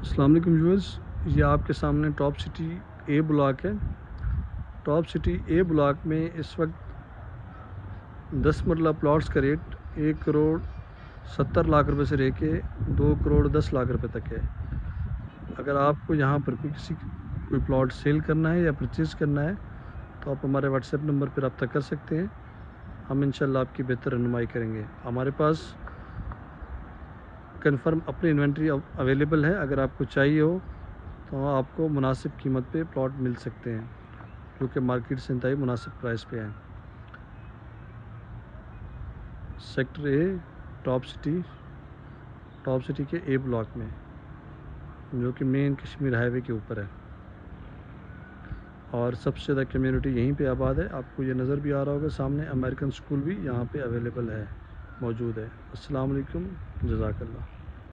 अस्सलाम वालेकुम व्यूअर्स, ये आपके सामने टॉप सिटी ए ब्लॉक है। टॉप सिटी ए ब्लॉक में इस वक्त 10 मरला प्लॉट्स का रेट 1 करोड़ 70 लाख रुपए से लेके 2 करोड़ 10 लाख रुपए तक है। अगर आपको यहाँ पर कोई प्लॉट सेल करना है या परचेज़ करना है तो आप हमारे व्हाट्सएप नंबर पर रब्ता कर सकते हैं। हम इंशाल्लाह आपकी बेहतर रहनुमाई करेंगे। हमारे पास कन्फर्म अपनी इन्वेंट्री अवेलेबल है। अगर आपको चाहिए हो तो आपको मुनासिब कीमत पे प्लॉट मिल सकते हैं, जो कि मार्केट से इंतहाई मुनासिब प्राइस पे हैं। सेक्टर ए टॉप सिटी के ए ब्लॉक में, जो कि मेन कश्मीर हाईवे के ऊपर है और सबसे ज़्यादा कम्युनिटी यहीं पे आबाद है। आपको ये नज़र भी आ रहा होगा सामने, अमेरिकन स्कूल भी यहाँ पे अवेलेबल है, मौजूद है। अस्सलाम वालेकुम, जज़ाकल्लाह।